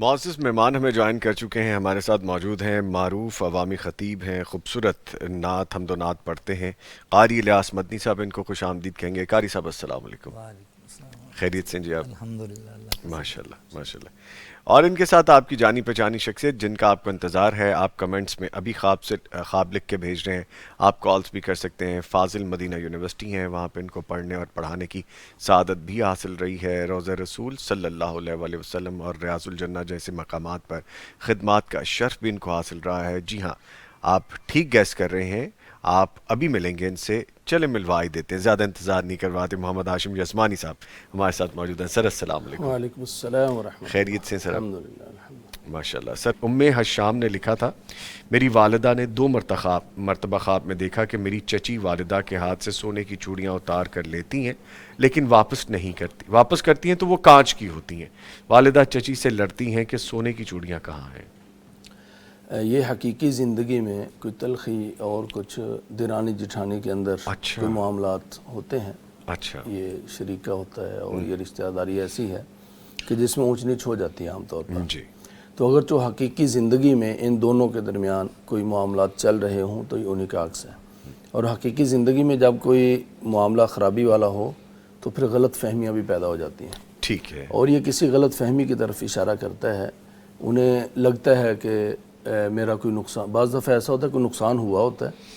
معزز مہمان ہمیں جوائن کر چکے ہیں، ہمارے ساتھ موجود ہیں، معروف عوامی خطیب ہیں، خوبصورت نعت حمد و نعت پڑھتے ہیں، قاری الیاس مدنی صاحب، ان کو خوش آمدید کہیں گے۔ قاری صاحب السلام علیکم، وعلیکم السلام خیریت سے ہیں جی آپ؟ الحمدللہ، اللہ کا ماشاء اللہ شکر۔ ماشاء اللہ۔ اور ان کے ساتھ آپ کی جانی پہچانی شخصیت جن کا آپ کو انتظار ہے، آپ کمنٹس میں ابھی خواب لکھ کے بھیج رہے ہیں، آپ کالز بھی کر سکتے ہیں۔ فاضل مدینہ یونیورسٹی ہیں، وہاں پہ ان کو پڑھنے اور پڑھانے کی سعادت بھی حاصل رہی ہے۔ روضہ رسول صلی اللہ علیہ وآلہ وسلم اور ریاض الجنہ جیسے مقامات پر خدمات کا شرف بھی ان کو حاصل رہا ہے۔ جی ہاں، آپ ٹھیک گیس کر رہے ہیں، آپ ابھی ملیں گے ان سے، چلے ملوا ہی دیتے ہیں، زیادہ انتظار نہیں کرواتے۔ محمد ہاشم یزمانی صاحب ہمارے ساتھ موجود ہیں۔ سر السلام علیکم، وعلیکم السلام ورحمۃ اللہ، خیریت سے سر؟ آپ الحمدللہ الحمدللہ۔ ماشاء اللہ سر، ام حشام نے لکھا تھا، میری والدہ نے 2 مرتبہ خواب میں دیکھا کہ میری چچی والدہ کے ہاتھ سے سونے کی چوڑیاں اتار کر لیتی ہیں لیکن واپس نہیں کرتی، واپس کرتی ہیں تو وہ کانچ کی ہوتی ہیں۔ والدہ چچی سے لڑتی ہیں کہ سونے کی چوڑیاں کہاں ہیں۔ یہ حقیقی زندگی میں کوئی تلخی اور کچھ دیرانی جٹھانی کے اندر اچھا کوئی معاملات ہوتے ہیں۔ اچھا یہ شریکہ ہوتا ہے اور یہ رشتہ داری ایسی ہے کہ جس میں اونچ نیچ ہو جاتی ہے عام طور پر۔ جی تو اگر جو حقیقی زندگی میں ان دونوں کے درمیان کوئی معاملات چل رہے ہوں تو یہ انہی کا عکس ہے، اور حقیقی زندگی میں جب کوئی معاملہ خرابی والا ہو تو پھر غلط فہمیاں بھی پیدا ہو جاتی ہیں، ٹھیک ہے، اور یہ کسی غلط فہمی کی طرف اشارہ کرتا ہے۔ انہیں لگتا ہے کہ میرا کوئی نقصان، بعض دفعہ ایسا ہوتا ہے کوئی نقصان ہوا ہوتا ہے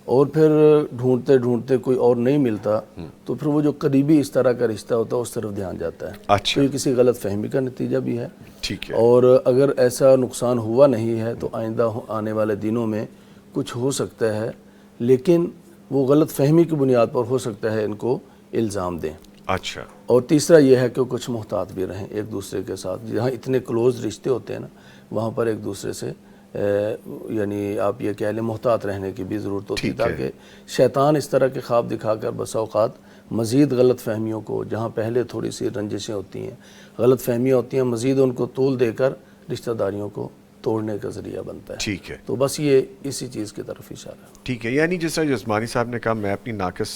اور پھر ڈھونڈتے ڈھونڈتے کوئی اور نہیں ملتا تو پھر وہ جو قریبی اس طرح کا رشتہ ہوتا ہے اس طرف دھیان جاتا ہے۔ اچھا تو یہ کسی غلط فہمی کا نتیجہ بھی ہے، ٹھیک ہے، اور اگر ایسا نقصان ہوا نہیں ہے تو آئندہ آنے والے دنوں میں کچھ ہو سکتا ہے، لیکن وہ غلط فہمی کی بنیاد پر ہو سکتا ہے ان کو الزام دیں۔ اچھا اور تیسرا یہ ہے کہ کچھ محتاط بھی رہیں ایک دوسرے کے ساتھ، جہاں اتنے کلوز رشتے ہوتے ہیں نا وہاں پر ایک دوسرے سے یعنی آپ یہ کہہ لیں محتاط رہنے کی بھی ضرورت ہوتی ہے، ٹھیک ہے، تاکہ شیطان اس طرح کے خواب دکھا کر بسا اوقات مزید غلط فہمیوں کو، جہاں پہلے تھوڑی سی رنجشیں ہوتی ہیں، غلط فہمیاں ہوتی ہیں، مزید ان کو طول دے کر رشتہ داریوں کو توڑنے کا ذریعہ بنتا ہے۔ ٹھیک ہے، تو بس یہ اسی چیز کی طرف اشارہ ہے۔ ٹھیک ہے۔ یعنی جس طرح یزمانی صاحب نے کہا، میں اپنی ناقص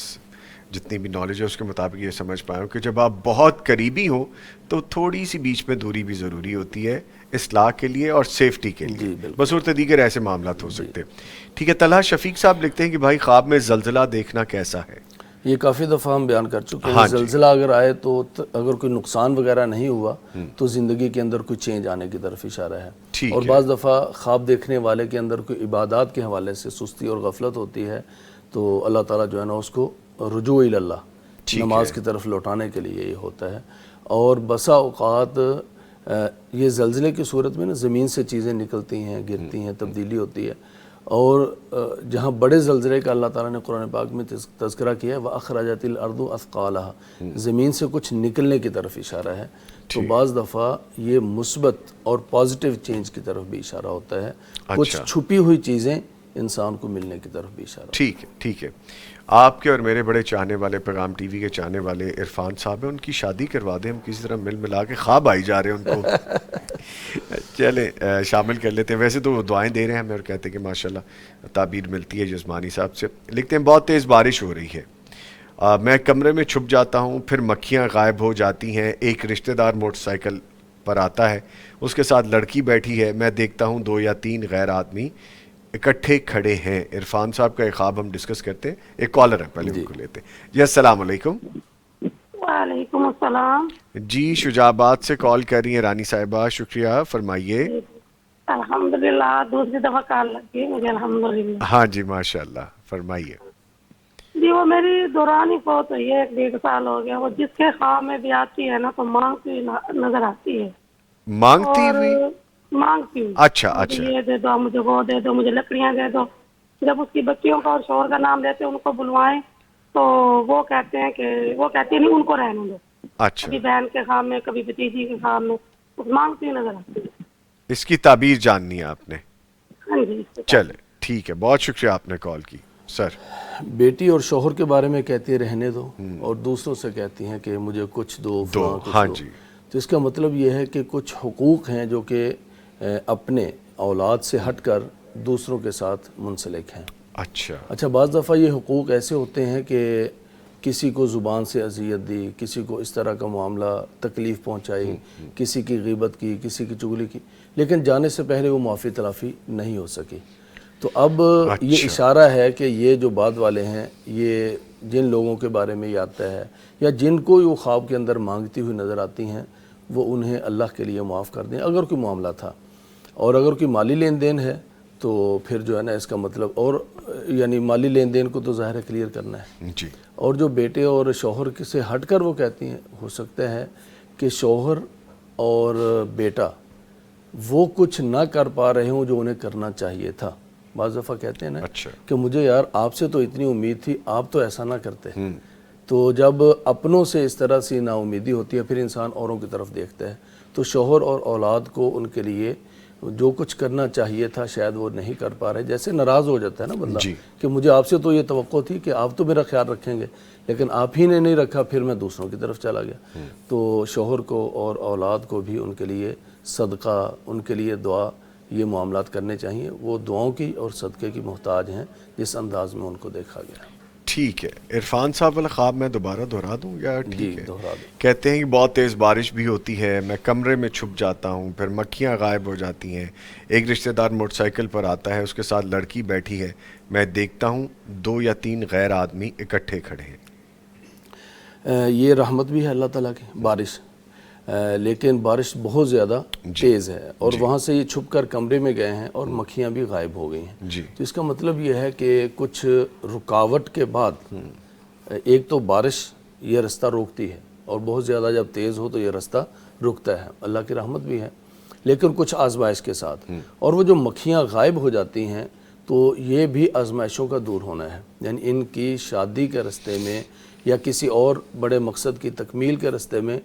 جتنی بھی نالج ہے اس کے مطابق یہ سمجھ پایا ہوں کہ جب آپ بہت قریبی ہوں تو تھوڑی سی بیچ میں دوری بھی ضروری ہوتی ہے اصلاح کے لیے اور سیفٹی کے لیے، جی بالکل بصورت دیگر ایسے معاملات ہو سکتے ہیں۔ ٹھیک ہے، طلحہ شفیق صاحب لکھتے ہیں کہ بھائی خواب میں زلزلہ دیکھنا کیسا ہے؟ یہ کافی دفعہ ہم بیان کر چکے ہیں، ہاں جی، زلزلہ اگر آئے تو اگر کوئی نقصان وغیرہ نہیں ہوا تو زندگی کے اندر کوئی چینج آنے کی طرف اشارہ ہے، ٹھیک اور ہے، بعض دفعہ خواب دیکھنے والے کے اندر کوئی عبادات کے حوالے سے سستی اور غفلت ہوتی ہے تو اللہ تعالیٰ جو ہے نا اس کو رجوع الی اللہ، ٹھیک نماز ہے، کی طرف لوٹانے کے لیے یہ ہوتا ہے۔ اور بسا اوقات یہ زلزلے کی صورت میں نا زمین سے چیزیں نکلتی ہیں، گرتی ہیں، تبدیلی ہوتی ہے، اور جہاں بڑے زلزلے کا اللہ تعالیٰ نے قرآن پاک میں تذکرہ کیا ہے وَأَخْرَجَتِ الْأَرْضُ أَثْقَالَهَا، زمین سے کچھ نکلنے کی طرف اشارہ ہے، تو بعض دفعہ یہ مثبت اور پازیٹیو چینج کی طرف بھی اشارہ ہوتا ہے، کچھ اچھا چھپی ہوئی چیزیں انسان کو ملنے کی طرف بھی اشارہ ہوتا ہے۔ ٹھیک ہے، ٹھیک ہے۔ آپ کے اور میرے بڑے چاہنے والے پیغام ٹی وی کے چاہنے والے عرفان صاحب ہیں، ان کی شادی کروا دیں، ہم کسی طرح مل ملا کے، خواب آئی جا رہے ہیں ان کو۔ چلیں شامل کر لیتے ہیں، ویسے تو وہ دعائیں دے رہے ہیں ہمیں اور کہتے ہیں کہ ماشاءاللہ تعبیر ملتی ہے جسمانی صاحب سے۔ لکھتے ہیں بہت تیز بارش ہو رہی ہے، میں کمرے میں چھپ جاتا ہوں، پھر مکھیاں غائب ہو جاتی ہیں، ایک رشتہ دار موٹر سائیکل پر آتا ہے، اس کے ساتھ لڑکی بیٹھی ہے، میں دیکھتا ہوں 2 یا 3 غیر آدمی اکٹھے کھڑے ہیں۔ عرفان صاحب کا ایک خواب ہم ڈسکس کرتے ہیں، ایک کالر ہے پہلے ان جی کو لیتے ہیں۔ جی السلام علیکم۔ وعلیکم السلام۔ جی شجاع آباد سے کال کر رہی ہیں رانی صاحبہ، شکریہ، فرمائیے۔ الحمدللہ دوسری دفعہ کال لگی مجھے، الحمدللہ۔ ہاں جی ماشاء اللہ، فرمائیے۔ جی وہ میری دورانی فوت ہوئی ہے، 1.5 سال ہو گیا، وہ جس کے خواب میں بھی آتی ہے نا تو مانگتی ہوئی نظر آتی ہے، مانگتی اور ہوئی؟ مانگتی ہوئی اچھا مجھے اچھا یہ دے دو، مجھے وہ دے دو، مجھے لکڑیاں دے دو۔ جب اس کی بچیوں کا اور شوہر کا نام لیتے ان کو بلوائیں تو وہ کہتے ہیں کہ وہ کہتی نہیں ان کو رہنے دو، اچھا، کبھی بہن کے خواب میں کبھی بھتیجی کے خواب میں، اس مانگتی ہوئی نظر آتی ہے۔ اس کی تعبیر جاننی ہے آپ نے؟ ہاں جی، اس کے ساتھ۔ چلے ٹھیک ہے، بہت شکریہ آپ نے کال کی سر۔ بیٹی اور شوہر کے بارے میں کہتی ہے رہنے دو، اور دوسروں سے کہتی ہیں کہ مجھے کچھ دو، فلاں کچھ ہاں دو، جی، تو اس کا مطلب یہ ہے کہ کچھ حقوق ہیں جو کہ اپنے اولاد سے ہٹ کر دوسروں کے ساتھ منسلک ہیں۔ اچھا اچھا بعض دفعہ یہ حقوق ایسے ہوتے ہیں کہ کسی کو زبان سے اذیت دی، کسی کو اس طرح کا معاملہ تکلیف پہنچائی، کسی کی غیبت کی، کسی کی چغلی کی، لیکن جانے سے پہلے وہ معافی تلافی نہیں ہو سکی۔ تو اب یہ اشارہ ہے کہ یہ جو بعد والے ہیں، یہ جن لوگوں کے بارے میں یہ آتا ہے یا جن کو وہ خواب کے اندر مانگتی ہوئی نظر آتی ہیں، وہ انہیں اللہ کے لیے معاف کر دیں اگر کوئی معاملہ تھا، اور اگر کوئی مالی لین دین ہے تو پھر جو ہے نا اس کا مطلب، اور یعنی مالی لین دین کو تو ظاہر ہے کلیئر کرنا ہے جی۔ اور جو بیٹے اور شوہر سے ہٹ کر وہ کہتی ہیں، ہو سکتا ہے کہ شوہر اور بیٹا وہ کچھ نہ کر پا رہے ہوں جو انہیں کرنا چاہیے تھا۔ بعض دفعہ کہتے ہیں نا اچھا کہ مجھے یار آپ سے تو اتنی امید تھی، آپ تو ایسا نہ کرتے۔ تو جب اپنوں سے اس طرح سی نا امیدی ہوتی ہے پھر انسان اوروں کی طرف دیکھتا ہے۔ تو شوہر اور اولاد کو ان کے لیے جو کچھ کرنا چاہیے تھا شاید وہ نہیں کر پا رہے، جیسے ناراض ہو جاتا ہے نا بندہ کہ مجھے آپ سے تو یہ توقع تھی کہ آپ تو میرا خیال رکھیں گے، لیکن آپ ہی نے نہیں رکھا، پھر میں دوسروں کی طرف چلا گیا۔ تو شوہر کو اور اولاد کو بھی ان کے لیے صدقہ، ان کے لیے دعا، یہ معاملات کرنے چاہیے۔ وہ دعاؤں کی اور صدقے کی محتاج ہیں جس انداز میں ان کو دیکھا گیا۔ ٹھیک ہے، عرفان صاحب والا خواب میں دوبارہ دہرا دوں یا ٹھیک ہے؟ دہرا دیں۔ کہتے ہیں کہ بہت تیز بارش بھی ہوتی ہے، میں کمرے میں چھپ جاتا ہوں، پھر مکھیاں غائب ہو جاتی ہیں، ایک رشتہ دار موٹر سائیکل پر آتا ہے، اس کے ساتھ لڑکی بیٹھی ہے، میں دیکھتا ہوں 2 یا 3 غیر آدمی اکٹھے کھڑے ہیں۔ یہ رحمت بھی ہے اللہ تعالیٰ کی بارش، لیکن بارش بہت زیادہ تیز ہے اور وہاں سے یہ چھپ کر کمرے میں گئے ہیں اور مکھیاں بھی غائب ہو گئی ہیں۔ تو اس کا مطلب یہ ہے کہ کچھ رکاوٹ کے بعد، ایک تو بارش یہ رستہ روکتی ہے اور بہت زیادہ جب تیز ہو تو یہ رستہ رکتا ہے، اللہ کی رحمت بھی ہے، لیکن کچھ آزمائش کے ساتھ۔ اور وہ جو مکھیاں غائب ہو جاتی ہیں تو یہ بھی آزمائشوں کا دور ہونا ہے، یعنی ان کی شادی کے رستے میں یا کسی اور بڑے مقصد کی تکمیل کے رستے میں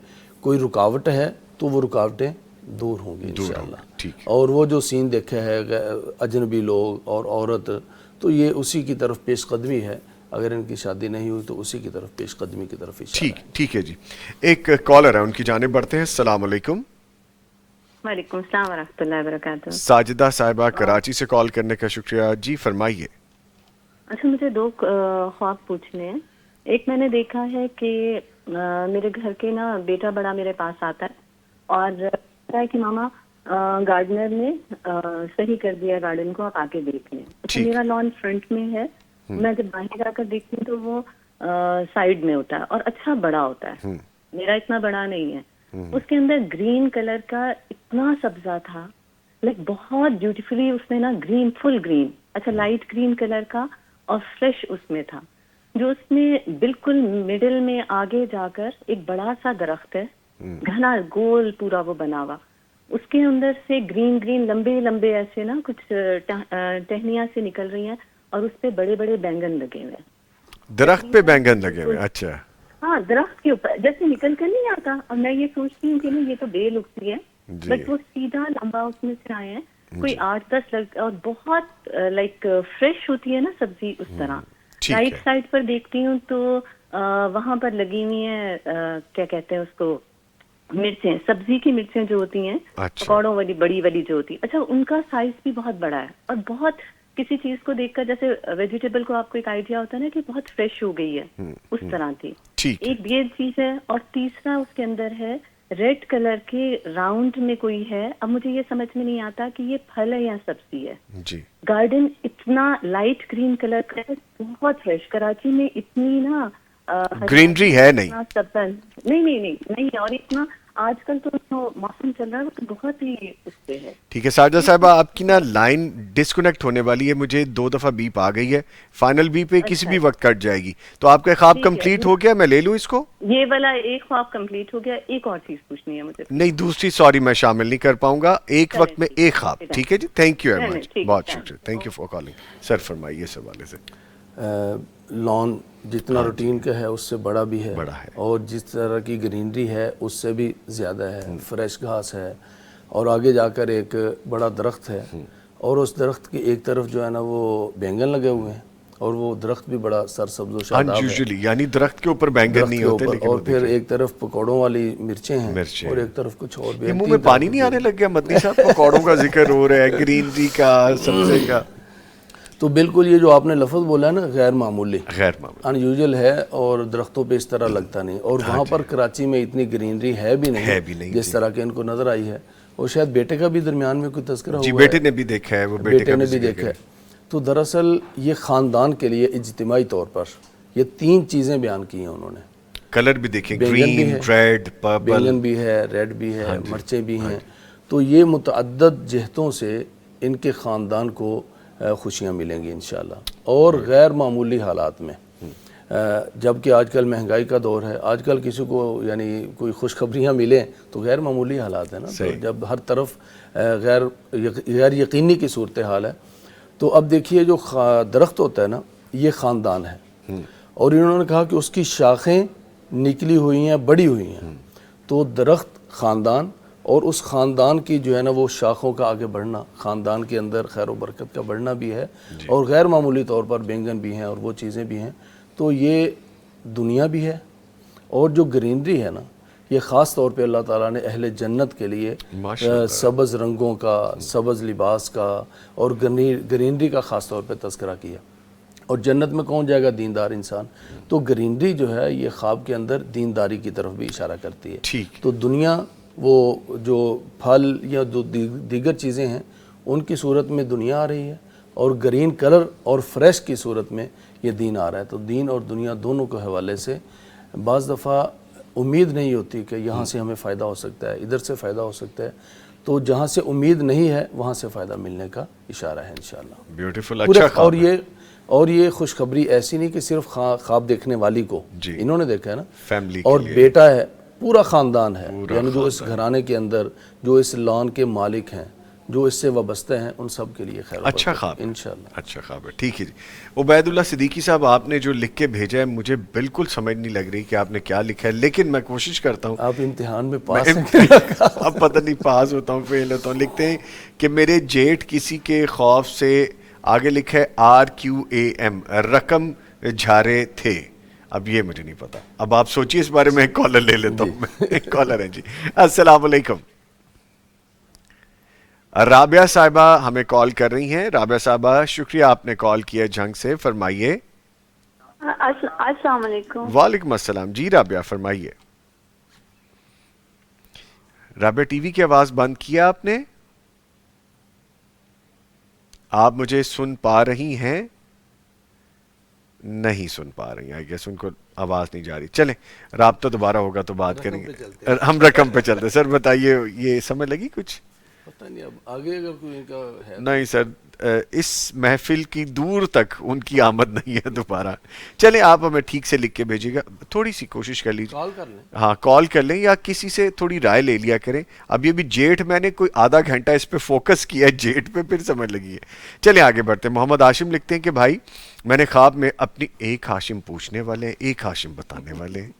کوئی رکاوٹ ہے تو وہ رکاوٹیں دور ہوں گی انشاءاللہ۔ اور وہ جو سین دیکھے ہے اجنبی لوگ اور عورت، تو یہ اسی کی طرف پیش قدمی ہے، اگر ان کی شادی نہیں ہوئی تو اسی کی طرف پیش قدمی کی طرف اشارہ ہے۔ ٹھیک ہے جی، ایک کالر ہے، ان کی جانب بڑھتے ہیں۔ السلام علیکم۔ وعلیکم السلام ورحمۃ اللہ وبرکاتہ۔ ساجدہ صاحبہ کراچی سے کال کرنے کا شکریہ جی، فرمائیے۔ اچھا، مجھے 2 خواب پوچھنے ہیں۔ ایک میں نے دیکھا ہے کہ میرے گھر کے نا بیٹا بڑا میرے پاس آتا ہے اور کہتا ہے کہ ماما گارڈنر نے صحیح کر دیا گارڈن کو، آپ آ کے دیکھ لیں۔ اچھا، میرا لان فرنٹ میں ہے، میں جب باہر جا کر دیکھتی ہوں تو وہ سائڈ میں ہوتا ہے اور اچھا بڑا ہوتا ہے، میرا اتنا بڑا نہیں ہے۔ اس کے اندر گرین کلر کا اتنا سبزہ تھا، لائک بہت بیوٹیفلی اس میں نا گرین، فل گرین، اچھا لائٹ گرین کلر کا اور فریش اس میں تھا، جو اس میں بالکل مڈل میں آگے جا کر ایک بڑا سا درخت ہے، گھنا گول پورا وہ بنا ہوا، اس کے اندر سے گرین گرین لمبے لمبے ایسے نا کچھ ٹہنیاں سے نکل رہی ہیں اور اس پہ بڑے بڑے بینگن لگے ہوئے ہیں۔ درخت پہ بینگن لگے ہوئے؟ اچھا، ہاں، درخت کے اوپر جیسے نکل کر نہیں آتا، اور میں یہ سوچتی ہوں کہ نہیں یہ تو بے لکتی ہے، بٹ وہ سیدھا لمبا اس میں سے آئے ہیں، کوئی 8-10 اور بہت لائک فریش ہوتی ہے نا سبزی اس طرح۔ رائٹ سائڈ پر دیکھتی ہوں تو وہاں پر لگی ہوئی ہیں کیا کہتے ہیں اس کو، مرچیں، سبزی کی مرچیں جو ہوتی ہیں پکوڑوں والی بڑی والی جو ہوتی ہے، اچھا ان کا سائز بھی بہت بڑا ہے اور بہت کسی چیز کو دیکھ کر جیسے ویجیٹیبل کو آپ کو ایک آئیڈیا ہوتا ہے نا کہ بہت فریش ہو گئی ہے، اس طرح تھی۔ ایک یہ چیز ہے، اور تیسرا اس کے اندر ہے ریڈ کلر کے راؤنڈ میں کوئی ہے، اب مجھے یہ سمجھ میں نہیں آتا کہ یہ پھل ہے یا سبزی ہے۔ گارڈن اتنا لائٹ گرین کلر کا ہے، بہت فریش، کراچی میں اتنی نا گرینری ہے نہیں، نہیں، اور اتنا آج کل تو موسم چل رہا ہے وہ تو بہت ہی اس پہ ہے۔ ٹھیک ہے ساجدہ صاحبہ، آپ کی نا لائن ڈسکنیکٹ ہونے والی ہے، مجھے 2 دفعہ بیپ آ گئی ہے، فائنل بیپ پہ کسی بھی وقت کٹ جائے گی، تو آپ کا خواب کمپلیٹ ہو گیا، میں لے لوں اس کو؟ یہ والا ایک خواب کمپلیٹ ہو گیا، ایک اور چیز پوچھنی ہے مجھے۔ نہیں، دوسری سوری میں شامل نہیں کر پاؤں گا، ایک وقت میں ایک خواب۔ ٹھیک ہے جی، تھینک یو ویری مچ، بہت شکریہ، تھینک یو فار کالنگ۔ سر فرمائیے اس حوالے سے۔ لان جتنا روٹین کا ہے اس سے بڑا بھی ہے، اور جس طرح کی گرینری ہے اس سے بھی زیادہ ہے، فریش گھاس ہے، اور آگے جا کر ایک بڑا درخت ہے، اور اس درخت کی ایک طرف جو ہے نا وہ بینگن لگے ہوئے ہیں، اور وہ درخت بھی بڑا سرسبز و شاداب ہے، یعنی درخت کے اوپر بینگن نہیں ہوتے، اور پھر ایک طرف پکوڑوں والی مرچیں ہیں اور ایک طرف کچھ اور بھی۔ منہ میں پانی نہیں آنے لگ گیا مدنی صاحب؟ پکوڑوں کا ذکر ہو رہا ہے، گرینری کا، سبزے کا۔ تو بالکل یہ جو آپ نے لفظ بولا ہے نا غیر معمولی، غیر معمولی، ان یوزل ہے، اور درختوں پہ اس طرح لگتا نہیں، اور وہاں پر کراچی میں اتنی گرینری ہے بھی نہیں جس طرح کہ ان کو نظر آئی ہے، اور شاید بیٹے کا بھی درمیان میں کوئی تذکرہ ہوا جی ہے، بیٹے نے بھی دیکھا ہے، وہ بیٹے نے بھی دیکھا ہے۔ تو دراصل یہ خاندان کے لیے اجتماعی طور پر یہ 3 چیزیں بیان کی ہیں انہوں نے، کلر بھی دیکھیں، بینگن بھی گرین، ہے، ریڈ، پرپل، بینگن بھی ہے، ریڈ بھی ہے، مرچیں بھی ہیں، تو یہ متعدد جہتوں سے ان کے خاندان کو خوشیاں ملیں گی انشاءاللہ، اور غیر معمولی حالات میں، جبکہ آج کل مہنگائی کا دور ہے، آج کل کسی کو یعنی کوئی خوشخبریاں ملیں تو غیر معمولی حالات ہیں نا، تو جب ہر طرف غیر یقینی کی صورتحال ہے، تو اب دیکھیے جو درخت ہوتا ہے نا یہ خاندان ہے، اور انہوں نے کہا کہ اس کی شاخیں نکلی ہوئی ہیں، بڑی ہوئی ہیں، تو درخت خاندان، اور اس خاندان کی جو ہے نا وہ شاخوں کا آگے بڑھنا، خاندان کے اندر خیر و برکت کا بڑھنا بھی ہے، اور غیر معمولی طور پر بینگن بھی ہیں اور وہ چیزیں بھی ہیں، تو یہ دنیا بھی ہے، اور جو گرینری ہے نا یہ خاص طور پہ اللہ تعالیٰ نے اہل جنت کے لیے سبز رنگوں کا، سبز لباس کا، اور گرینری کا خاص طور پہ تذکرہ کیا، اور جنت میں کون جائے گا؟ دیندار انسان، تو گرینری جو ہے یہ خواب کے اندر دینداری کی طرف بھی اشارہ کرتی ہے، تو دنیا وہ جو پھل یا جو دیگر چیزیں ہیں ان کی صورت میں دنیا آ رہی ہے، اور گرین کلر اور فریش کی صورت میں یہ دین آ رہا ہے، تو دین اور دنیا دونوں کے حوالے سے بعض دفعہ امید نہیں ہوتی کہ یہاں سے ہمیں فائدہ ہو سکتا ہے، ادھر سے فائدہ ہو سکتا ہے، تو جہاں سے امید نہیں ہے وہاں سے فائدہ ملنے کا اشارہ ہے انشاءاللہ۔ بیوٹیفل، اچھا خواب ہے۔ اور یہ خوشخبری ایسی نہیں کہ صرف خواب دیکھنے والی کو انہوں نے دیکھا ہے نا، فیملی، اور بیٹا ہے، پورا خاندان ہے، یعنی جو اس گھرانے کے اندر، جو اس لان کے مالک ہیں، جو اس سے وابستہ ہیں، ان سب کے لیے خیر، اچھا خواب، انشاءاللہ اچھا خواب ہے۔ ٹھیک ہے جی، عبید اللہ صدیقی صاحب، آپ نے جو لکھ کے بھیجا ہے مجھے بالکل سمجھ نہیں لگ رہی کہ آپ نے کیا لکھا ہے، لیکن میں کوشش کرتا ہوں۔ آپ امتحان میں پاس ہیں؟ اب پتہ نہیں پاس ہوتا ہوں فیل ہوتا ہوں۔ لکھتے ہیں کہ میرے جیٹھ کسی کے خوف سے، آگے لکھا ہے RQAM، رقم جھارے تھے، اب یہ مجھے نہیں پتا، اب آپ سوچیے اس بارے میں، ایک کالر لے لیتا ہوں میں۔ ایک کالر ہے جی، السلام علیکم۔ رابعہ صاحبہ ہمیں کال کر رہی ہیں۔ رابعہ صاحبہ شکریہ آپ نے کال کیا جھنگ سے، فرمائیے۔ السلام علیکم۔ وعلیکم السلام جی، رابعہ فرمائیے۔ رابعہ ٹی وی کی آواز بند کیا آپ نے؟ آپ مجھے سن پا رہی ہیں؟ نہیں سن پا رہی ہیں، آئی گیس ان کو آواز نہیں جا رہی۔ چلیں رابطہ دوبارہ ہوگا تو بات کریں گے، ہم رقم پہ چلتے۔ سر بتائیے، یہ سمجھ لگی کچھ؟ پتہ نہیں اب آگے اگر کوئی ان کا ہے۔ نہیں سر، اس محفل کی دور تک ان کی آمد نہیں ہے دوبارہ۔ چلیں آپ ہمیں ٹھیک سے لکھ کے بھیجیے گا، تھوڑی سی کوشش کر لیجیے، کال کر لیں، ہاں کال کر لیں، یا کسی سے تھوڑی رائے لے لیا کریں۔ اب یہ بھی جیٹھ، میں نے کوئی آدھا گھنٹہ اس پہ فوکس کیا ہے جیٹھ پہ، پھر سمجھ لگی ہے۔ چلیں آگے بڑھتے ہیں۔ محمد ہاشم لکھتے ہیں کہ بھائی میں نے خواب میں اپنی، ایک ہاشم پوچھنے والے ہیں، ایک ہاشم بتانے والے ہیں۔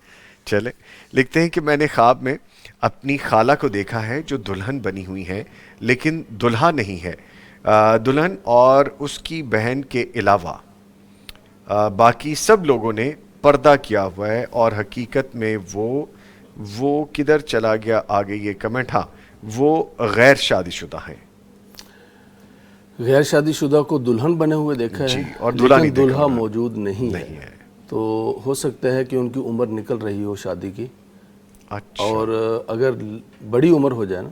چلیں لکھتے ہیں کہ میں نے خواب میں اپنی خالہ کو دیکھا ہے جو دلہن بنی ہوئی ہے، لیکن دلہا نہیں ہے۔ دلہن اور اس کی بہن کے علاوہ باقی سب لوگوں نے پردہ کیا ہوا ہے، اور حقیقت میں وہ کدھر چلا گیا؟ آگے یہ کمنٹ، ہاں وہ غیر شادی شدہ ہیں۔ غیر شادی شدہ کو دلہن بنے ہوئے دیکھا ہے، اور دلہا نہیں لیکن دیکھا دلہا انہوں نے، موجود نہیں ہے، تو ہو سکتا ہے کہ ان کی عمر نکل رہی ہو شادی کی، اچھا، اور اگر بڑی عمر ہو جائے نا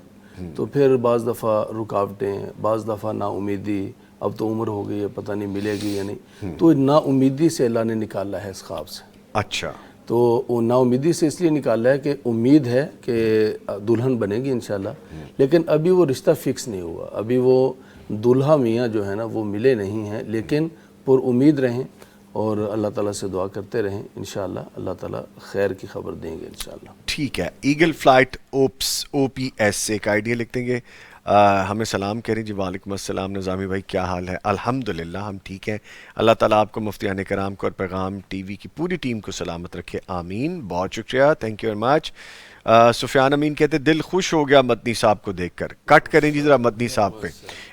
تو پھر بعض دفعہ رکاوٹیں، بعض دفعہ نا امیدی، اب تو عمر ہو گئی ہے پتہ نہیں ملے گی یا نہیں، تو نا امیدی سے اللہ نے نکالا ہے اس خواب سے۔ اچھا، تو وہ نا امیدی سے اس لیے نکالا ہے کہ امید ہے کہ دلہن بنے گی انشاءاللہ، لیکن ابھی وہ رشتہ فکس نہیں ہوا، ابھی وہ دلہا میاں جو ہے نا وہ ملے نہیں ہیں، لیکن پر امید رہیں اور اللہ تعالیٰ سے دعا کرتے رہیں، انشاءاللہ اللہ تعالیٰ خیر کی خبر دیں گے انشاءاللہ۔ ٹھیک ہے۔ ایگل فلائٹ OPS ایک آئیڈیا لکھتے ہیں، ہمیں سلام کریں جی۔ وعلیکم السلام نظامی بھائی، کیا حال ہے؟ الحمدللہ ہم ٹھیک ہیں، اللہ تعالیٰ آپ کو، مفتیان کرام کو اور پیغام ٹی وی کی پوری ٹیم کو سلامت رکھے، آمین۔ بہت شکریہ، تھینک یو ویری مچ۔ سفیان امین کہتے دل خوش ہو گیا مدنی صاحب کو دیکھ کر۔ کٹ کریں جی ذرا مدنی صاحب پہ،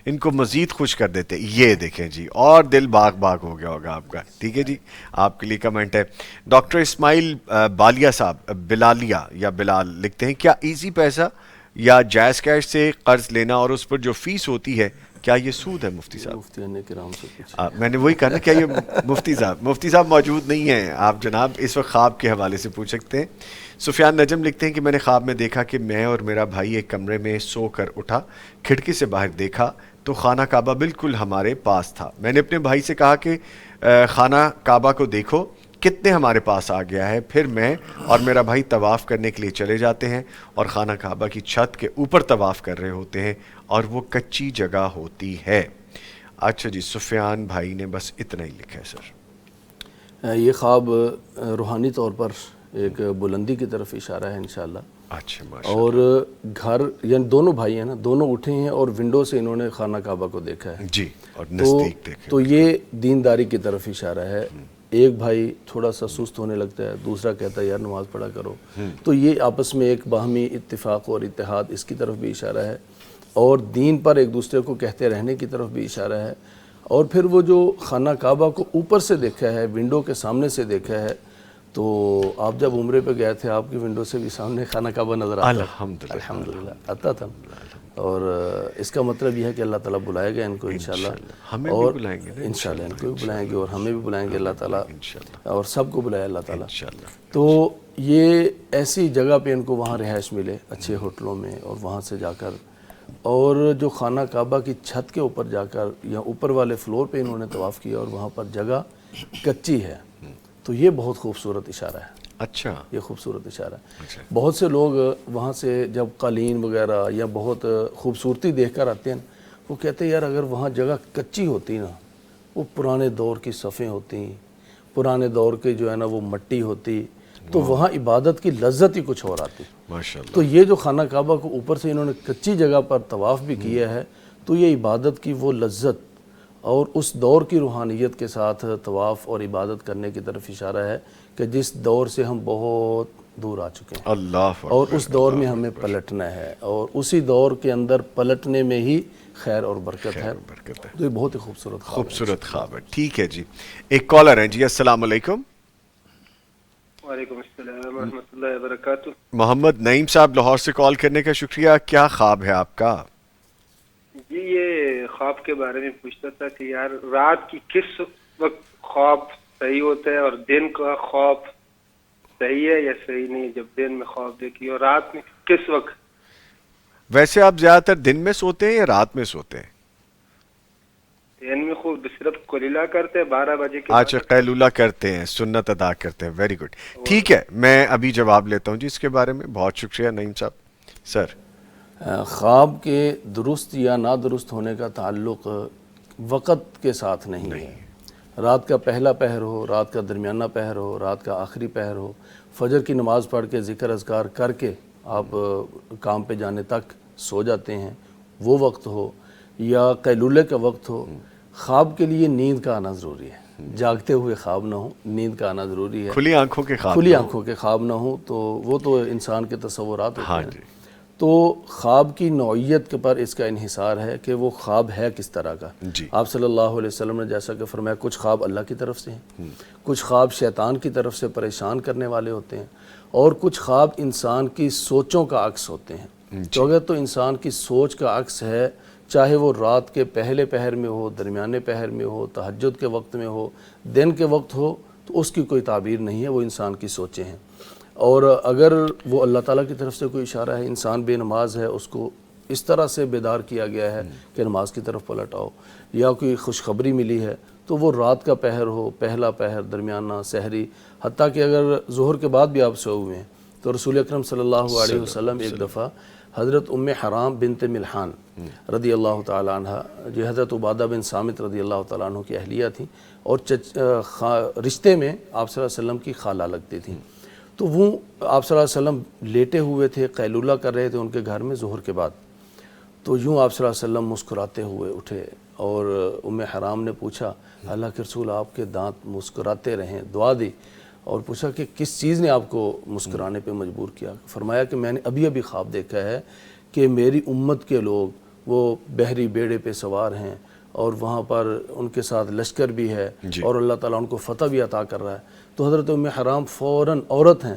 ان کو مزید خوش کر دیتے، یہ دیکھیں جی، اور دل باغ باغ ہو گیا ہوگا آپ کا۔ ٹھیک ہے جی، آپ کے لیے کمنٹ ہے۔ ڈاکٹر اسماعیل بالیہ صاحب، بلالیہ یا بلال لکھتے ہیں کیا ایزی پیسہ یا جائز کیش سے قرض لینا اور اس پر جو فیس ہوتی ہے کیا یہ سود ہے مفتی صاحب؟ مفتیان کرام سے پوچھیں. میں نے وہی کہا نا، کیا یہ مفتی صاحب موجود نہیں ہیں، آپ جناب اس وقت خواب کے حوالے سے پوچھ سکتے ہیں. سفیان نجم لکھتے ہیں کہ میں نے خواب میں دیکھا کہ میں اور میرا بھائی ایک کمرے میں سو کر اٹھا، کھڑکی سے باہر دیکھا تو خانہ کعبہ بالکل ہمارے پاس تھا. میں نے اپنے بھائی سے کہا کہ خانہ کعبہ کو دیکھو کتنے ہمارے پاس آ گیا ہے. پھر میں اور میرا بھائی طواف کرنے کے لیے چلے جاتے ہیں اور خانہ کعبہ کی چھت کے اوپر طواف کر رہے ہوتے ہیں اور وہ کچی جگہ ہوتی ہے. اچھا جی، سفیان بھائی نے بس اتنا ہی لکھا ہے سر. یہ خواب روحانی طور پر ایک بلندی کی طرف اشارہ ہے انشاءاللہ. اچھا اور گھر یعنی دونوں بھائی ہیں نا، دونوں اٹھے ہیں اور ونڈو سے انہوں نے خانہ کعبہ کو دیکھا ہے جی، اور نزدیک دیکھیں. تو یہ دینداری کی طرف اشارہ ہے. ایک بھائی تھوڑا سا سست ہونے لگتا ہے، دوسرا کہتا ہے یار نماز پڑھا کرو. تو یہ آپس میں ایک باہمی اتفاق اور اتحاد، اس کی طرف بھی اشارہ ہے اور دین پر ایک دوسرے کو کہتے رہنے کی طرف بھی اشارہ ہے. اور پھر وہ جو خانہ کعبہ کو اوپر سے دیکھا ہے، ونڈو کے سامنے سے دیکھا ہے، تو آپ جب عمرے پہ گئے تھے آپ کی ونڈو سے بھی سامنے خانہ کعبہ نظر آتا ہے؟ الحمدللہ آتا تھا. اور اس کا مطلب یہ ہے کہ اللہ تعالیٰ بلائے گا ان کو انشاءاللہ، ہمیں بھی بلائیں گے انشاءاللہ ان کو بھی بلائیں گے اور ہمیں بھی بلائیں گے اللہ تعالیٰ، اور سب کو بلائے اللہ تعالیٰ. تو یہ ایسی جگہ پہ ان کو وہاں رہائش ملے اچھے ہوٹلوں میں، اور وہاں سے جا کر اور جو خانہ کعبہ کی چھت کے اوپر جا کر یا اوپر والے فلور پہ انہوں نے طواف کیا اور وہاں پر جگہ کچی ہے. تو یہ بہت خوبصورت اشارہ ہے. اچھا، یہ خوبصورت اشارہ ہے. بہت سے لوگ وہاں سے جب قالین وغیرہ یا بہت خوبصورتی دیکھ کر آتے ہیں، وہ کہتے ہیں یار اگر وہاں جگہ کچی ہوتی نا، وہ پرانے دور کی صفیں ہوتی، پرانے دور کے جو ہے نا وہ مٹی ہوتی، تو وہاں عبادت کی لذت ہی کچھ اور آتی. ماشاءاللہ. تو یہ جو خانہ کعبہ کو اوپر سے انہوں نے کچی جگہ پر طواف بھی کیا ہے، تو یہ عبادت کی وہ لذت اور اس دور کی روحانیت کے ساتھ طواف اور عبادت کرنے کی طرف اشارہ ہے کہ جس دور سے ہم بہت دور آ چکے ہیں اللہ اور اس دور میں ہمیں پلٹنا ہے، اور اسی دور کے اندر پلٹنے میں ہی خیر اور برکت ہے. تو یہ بہت ہی خوبصورت خواب ہے. ٹھیک ہے جی، ایک کالر ہیں جی. السلام علیکم. وعلیکم السلام ورحمۃ اللہ وبرکاتہ. محمد نعیم صاحب لاہور سے کال کرنے کا شکریہ. کیا خواب ہے آپ کا؟ جی یہ خواب کے بارے میں پوچھتا تھا کہ یار رات کی کس وقت خواب صحیح ہوتا ہے اور دن کا خواب صحیح ہے یا صحیح نہیں، جب دن میں خواب دیکھی، اور رات میں کس وقت؟ ویسے آپ زیادہ تر دن میں سوتے ہیں یا رات میں سوتے ہیں؟ دن میں خوب صرف قلیلہ کرتے ہیں 12 بجے کے بعد. اچھا، قیلولہ کرتے ہیں، سنت ادا کرتے ہیں. Very good. ٹھیک ہے، میں ابھی جواب لیتا ہوں جی اس کے بارے میں. بہت شکریہ نعیم صاحب. سر، خواب کے درست یا نادرست ہونے کا تعلق وقت کے ساتھ نہیں ہے. رات کا پہلا پہر ہو، رات کا درمیانہ پہر ہو، رات کا آخری پہر ہو، فجر کی نماز پڑھ کے ذکر اذکار کر کے آپ کام پہ جانے تک سو جاتے ہیں، وہ وقت ہو یا قیلولے کا وقت ہو، خواب کے لیے نیند کا آنا ضروری ہے. جاگتے ہوئے خواب نہ ہو، نیند کا آنا ضروری ہے. کھلی آنکھوں کے خواب، کھلی آنکھوں کے خواب نہ ہو تو وہ تو انسان کے تصورات ہوتے ہیں. تو خواب کی نوعیت کے پر اس کا انحصار ہے کہ وہ خواب ہے کس طرح کا. آپ صلی اللہ علیہ وسلم نے جیسا کہ فرمایا کچھ خواب اللہ کی طرف سے ہیں، کچھ خواب شیطان کی طرف سے پریشان کرنے والے ہوتے ہیں، اور کچھ خواب انسان کی سوچوں کا عکس ہوتے ہیں. تو اگر تو انسان کی سوچ کا عکس ہے، چاہے وہ رات کے پہلے پہر میں ہو، درمیانے پہر میں ہو، تہجد کے وقت میں ہو، دن کے وقت ہو، تو اس کی کوئی تعبیر نہیں ہے، وہ انسان کی سوچیں ہیں. اور اگر وہ اللہ تعالیٰ کی طرف سے کوئی اشارہ ہے، انسان بے نماز ہے، اس کو اس طرح سے بیدار کیا گیا ہے کہ نماز کی طرف پلٹ آؤ، یا کوئی خوشخبری ملی ہے، تو وہ رات کا پہر ہو، پہلا پہر، درمیانہ، سحری، حتیٰ کہ اگر ظہر کے بعد بھی آپ سوئے ہوئے ہیں تو رسول اکرم صلی اللہ علیہ وسلم ایک دفعہ حضرت ام حرام بنت ملحان رضی اللہ تعالیٰ عنہ، جو حضرت عبادہ بن صامت رضی اللہ تعالیٰ عنہ کی اہلیہ تھیں اور رشتے میں آپ صلی اللہ علیہ وسلم کی خالہ لگتی تھیں، تو وہ آپ صلی اللہ علیہ وسلم لیٹے ہوئے تھے، قیلولہ کر رہے تھے ان کے گھر میں ظہر کے بعد. تو یوں آپ صلی اللہ علیہ وسلم مسکراتے ہوئے اٹھے اور ام حرام نے پوچھا اللہ کے رسول آپ کے دانت مسکراتے رہیں، دعا دی، اور پوچھا کہ کس چیز نے آپ کو مسکرانے پہ مجبور کیا؟ فرمایا کہ میں نے ابھی ابھی خواب دیکھا ہے کہ میری امت کے لوگ وہ بحری بیڑے پہ سوار ہیں اور وہاں پر ان کے ساتھ لشکر بھی ہے اور اللہ تعالیٰ ان کو فتح بھی عطا کر رہا ہے. تو حضرت ام حرام فوراً عورت ہیں،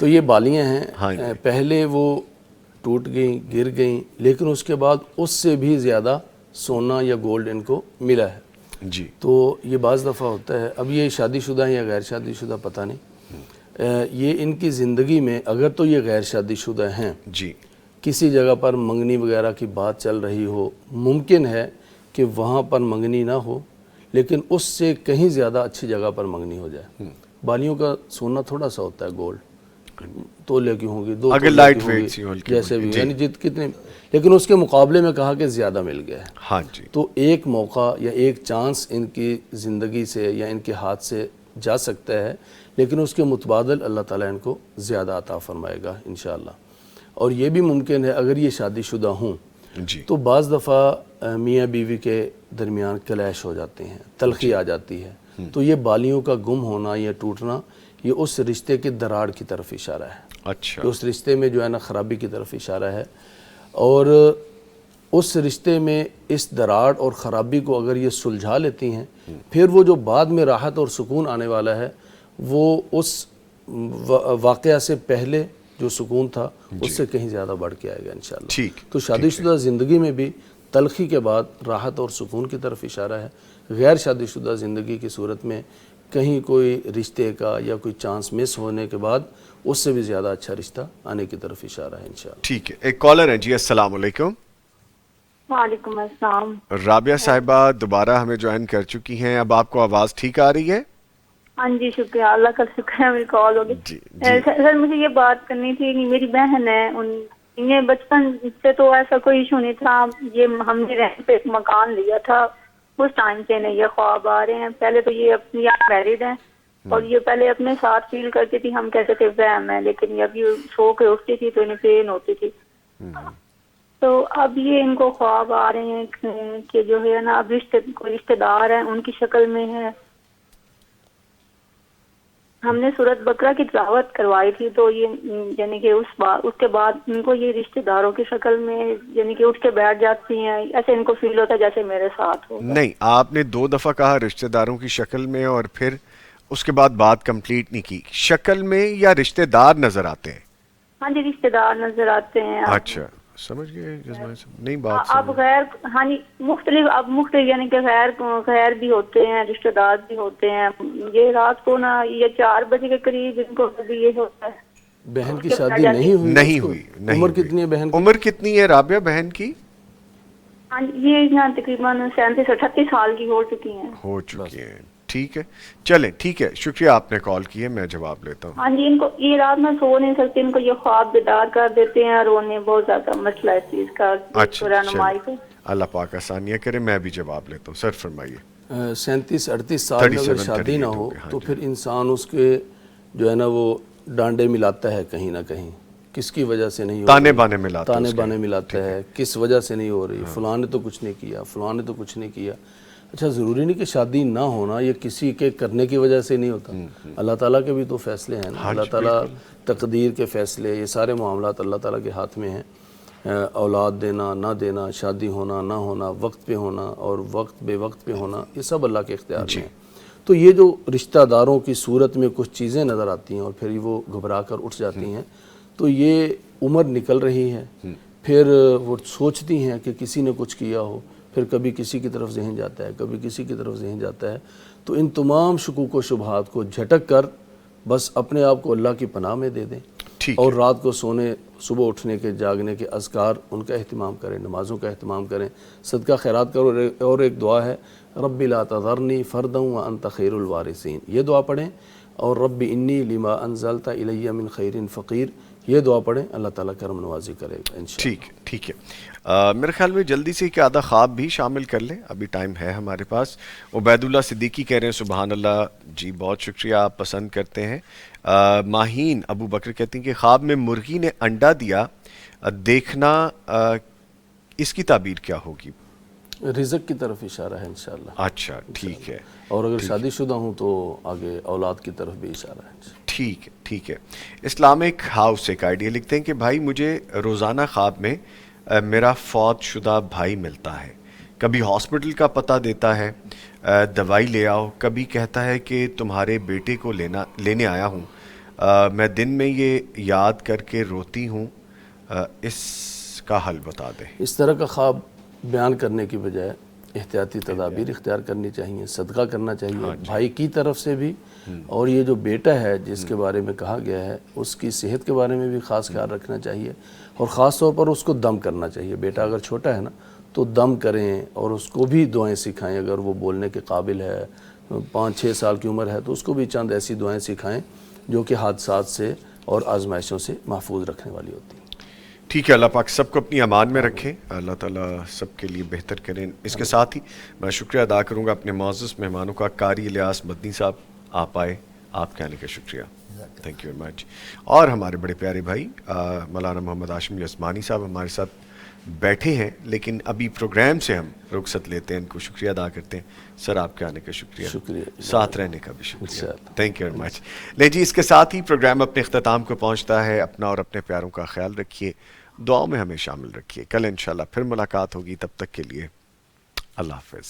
تو یہ بالیاں ہیں، ہاں جی۔ پہلے وہ ٹوٹ گئیں، گر گئیں، لیکن اس کے بعد اس سے بھی زیادہ سونا یا گولڈ ان کو ملا ہے۔ جی تو یہ بعض دفعہ ہوتا ہے، اب یہ شادی شدہ ہیں یا غیر شادی شدہ پتہ نہیں، یہ ان کی زندگی میں اگر تو یہ غیر شادی شدہ ہیں، جی کسی جگہ پر منگنی وغیرہ کی بات چل رہی ہو، ممکن ہے کہ وہاں پر منگنی نہ ہو، لیکن اس سے کہیں زیادہ اچھی جگہ پر منگنی ہو جائے۔ بالیوں کا سونا تھوڑا سا ہوتا ہے، گولڈ تولے کی ہوں گی، 2 اگر تولے لائٹ کی ہوں ویٹ سی گی، ہلکی جیسے پھلکی، بھی جی۔ یعنی کتنے، لیکن اس کے مقابلے میں کہا کہ زیادہ مل گیا ہے۔ ہاں جی تو ایک موقع یا ایک چانس ان کی زندگی سے یا ان کے ہاتھ سے جا سکتا ہے، لیکن اس کے متبادل اللہ تعالیٰ ان کو زیادہ عطا فرمائے گا انشاءاللہ۔ اور یہ بھی ممکن ہے اگر یہ شادی شدہ ہوں جی تو بعض دفعہ میاں بیوی کے درمیان کلیش ہو جاتے ہیں، تلخی آ جاتی ہے، تو یہ بالیوں کا گم ہونا یا ٹوٹنا یہ اس رشتے کے دراڑ کی طرف اشارہ ہے، اچھا کہ اس رشتے میں جو ہے نا خرابی کی طرف اشارہ ہے۔ اور اس رشتے میں اس دراڑ اور خرابی کو اگر یہ سلجھا لیتی ہیں، پھر وہ جو بعد میں راحت اور سکون آنے والا ہے وہ اس واقعہ سے پہلے جو سکون تھا اس سے کہیں زیادہ بڑھ کے آئے گا انشاءاللہ۔ ٹھیک، تو شادی شدہ زندگی میں بھی تلخی کے بعد راحت اور سکون کی طرف اشارہ ہے، غیر شادی شدہ زندگی کی صورت میں کہیں کوئی رشتے کا یا کوئی چانس مس ہونے کے بعد اس سے بھی زیادہ اچھا رشتہ آنے کی طرف اشارہ ہے انشاءاللہ۔ ٹھیک ہے، ایک کالر ہے جی، السلام علیکم۔ وعلیکم السلام۔ رابعہ صاحبہ دوبارہ ہمیں جوائن کر چکی ہیں، اب آپ کو آواز ٹھیک آ رہی ہے؟ ہاں جی، شکریہ، اللہ کا شکر ہے میری کال ہوگی۔ جی جی سر مجھے یہ بات کرنی تھی کہ میری بہن ہے، انہیں بچپن سے تو ایسا کوئی ایشو نہیں تھا، یہ ہم نے رینٹ پہ ایک مکان لیا تھا، اس ٹائم سے نہیں یہ خواب آ رہے ہیں۔ پہلے تو یہ اپنی میرڈ ہیں اور یہ پہلے اپنے ساتھ فیل کرتی تھی، ہم کہتے تھے وہم ہے، لیکن اب یہ سو کے اٹھتی تھی تو انہیں پین ہوتی تھی۔ تو اب یہ ان کو خواب آ رہے ہیں کہ جو ہے نا اب کوئی رشتے دار ہے ان کی شکل میں ہے۔ ہم نے سورۃ بقرہ کی تلاوت کروائی تھی تو یہ یعنی کہ اس کے بعد ان کو یہ رشتہ داروں کی شکل میں یعنی کہ اٹھ کے بیٹھ جاتی ہیں، ایسے ان کو فیل ہوتا ہے جیسے میرے ساتھ ہو۔ نہیں، آپ نے 2 دفعہ کہا رشتہ داروں کی شکل میں، اور پھر اس کے بعد بات کمپلیٹ نہیں کی۔ شکل میں یا رشتہ دار نظر آتے ہیں؟ ہاں جی، رشتہ دار نظر آتے ہیں۔ اچھا، سمجھ گئے جزمان صاحب؟ نہیں بات اب غیر ہاں جی مختلف یعنی کہ غیر بھی ہوتے ہیں، رشتہ دار بھی ہوتے ہیں۔ یہ رات کو نا یہ 4 بجے کے قریب ان کو بھی یہ ہوتا ہے۔ بہن کی شادی نہیں ہوئی؟ نہیں اس کو؟ ہوئی، نہیں عمر ہوئی۔ کتنی ہے بہن کی؟ عمر کتنی ہے رابعہ بہن کی؟ ہاں جی، یہ یہاں تقریباً 37-38 سال کی ہو چکی ہیں۔ ہو چکی ہیں، ٹھیک ہے، چلیں ٹھیک ہے، شکریہ آپ نے کال کی ہے، میں جواب لیتا ہوں۔ ہاں جی، ان کو یہ رات میں سو نہیں سکتے، ان کو یہ خواب بیدار کر دیتے ہیں اور انہیں بہت زیادہ مسئلہ ہے اس چیز کا، اچھا رہنمائی کو۔ اللہ پاک آسانیاں کرے، میں بھی جواب لیتا ہوں، سر فرمائیے۔ 37-38 سال میں اگر 37 شادی نہ 38 ہو ہو گئے، ہاں تو جی۔ پھر انسان اس کے جو ہے نا وہ ڈانڈے ملاتا ہے کہیں نہ کہیں، کس کی وجہ سے نہیں ہو رہی، تانے بانے ملاتا ہے تانے اس کے، بانے ملاتا ہے، کس وجہ سے نہیں ہو رہی، فلاں نے تو کچھ نہیں کیا، فلاں نے تو کچھ نہیں کیا۔ اچھا، ضروری نہیں کہ شادی نہ ہونا یہ کسی کے کرنے کی وجہ سے نہیں ہوتا، اللہ تعالیٰ کے بھی تو فیصلے ہیں نا، اللہ تعالیٰ تقدیر کے فیصلے، یہ سارے معاملات اللہ تعالیٰ کے ہاتھ میں ہیں۔ اولاد دینا نہ دینا، شادی ہونا نہ ہونا، وقت پہ ہونا اور وقت بے وقت پہ ہونا، یہ سب اللہ کے اختیار میں ہے۔ تو یہ جو رشتہ داروں کی صورت میں کچھ چیزیں نظر آتی ہیں اور پھر وہ گھبرا کر اٹھ جاتی ہیں، تو یہ عمر نکل رہی ہے، پھر وہ سوچتی ہیں کہ کسی نے کچھ کیا ہو، پھر کبھی کسی کی طرف ذہن جاتا ہے، کبھی کسی کی طرف ذہن جاتا ہے۔ تو ان تمام شکوک و شبہات کو جھٹک کر بس اپنے آپ کو اللہ کی پناہ میں دے دیں، اور رات کو سونے صبح اٹھنے کے جاگنے کے اذکار ان کا اہتمام کریں، نمازوں کا اہتمام کریں، صدقہ خیرات کرو۔ اور ایک دعا ہے، رب لا تذرنی فردا وانت خیر الوارثین، یہ دعا پڑھیں، اور رب انی لما انزلت الی من خیر فقیر، یہ دعا پڑھیں، اللہ تعالیٰ کرم نوازی کرے گا انشاءاللہ۔ ٹھیک ہے، میرے خیال میں جلدی سے ایک آدھا خواب بھی شامل کر لیں، ابھی ٹائم ہے ہمارے پاس۔ عبید اللہ صدیقی کہہ رہے ہیں سبحان اللہ، جی بہت شکریہ، آپ پسند کرتے ہیں۔ ماہین ابو بکر کہتے ہیں کہ خواب میں مرغی نے انڈا دیا، دیکھنا اس کی تعبیر کیا ہوگی؟ رزق کی طرف اشارہ ہے انشاءاللہ۔ اچھا ٹھیک ہے، اور اگر شادی شدہ ہوں تو آگے اولاد کی طرف بھی اشارہ ہے۔ ٹھیک ہے، ٹھیک ہے۔ اسلامک ہاؤس ایک آئیڈیا لکھتے ہیں کہ بھائی مجھے روزانہ خواب میں میرا فوت شدہ بھائی ملتا ہے، کبھی ہاسپٹل کا پتہ دیتا ہے، دوائی لے آؤ، کبھی کہتا ہے کہ تمہارے بیٹے کو لینے آیا ہوں، میں دن میں یہ یاد کر کے روتی ہوں، اس کا حل بتا دیں۔ اس طرح کا خواب بیان کرنے کی بجائے احتیاطی تدابیر اختیار کرنی چاہیے، صدقہ کرنا چاہیے بھائی کی طرف سے بھی، اور یہ جو بیٹا ہے جس کے بارے میں کہا گیا ہے اس کی صحت کے بارے میں بھی خاص خیال رکھنا چاہیے، اور خاص طور پر اس کو دم کرنا چاہیے۔ بیٹا اگر چھوٹا ہے نا تو دم کریں، اور اس کو بھی دعائیں سکھائیں۔ اگر وہ بولنے کے قابل ہے، 5-6 سال کی عمر ہے، تو اس کو بھی چند ایسی دعائیں سکھائیں جو کہ حادثات سے اور آزمائشوں سے محفوظ رکھنے والی ہوتی ہیں۔ ٹھیک ہے، اللہ پاک سب کو اپنی امان میں رکھے، اللہ تعالیٰ سب کے لیے بہتر کریں۔ اس کے ساتھ ہی میں شکریہ ادا کروں گا اپنے معزز مہمانوں کا۔ قاری الیاس مدنی صاحب آپ آئے، آپ کے آنے کا شکریہ، تھینک یو ویری مچ۔ اور ہمارے بڑے پیارے بھائی مولانا محمد ہاشم یزمانی صاحب ہمارے ساتھ بیٹھے ہیں، لیکن ابھی پروگرام سے ہم رخصت لیتے ہیں، ان کو شکریہ ادا کرتے ہیں۔ سر آپ کے آنے کا شکریہ، ساتھ رہنے کا بھی شکریہ، تھینک یو ویری مچ۔ لے جی، اس کے ساتھ ہی پروگرام اپنے اختتام کو پہنچتا ہے۔ اپنا اور اپنے پیاروں کا خیال رکھیے، دعاؤں میں ہمیں شامل رکھیے۔ کل انشاءاللہ پھر ملاقات ہوگی، تب تک کے لیے اللہ حافظ۔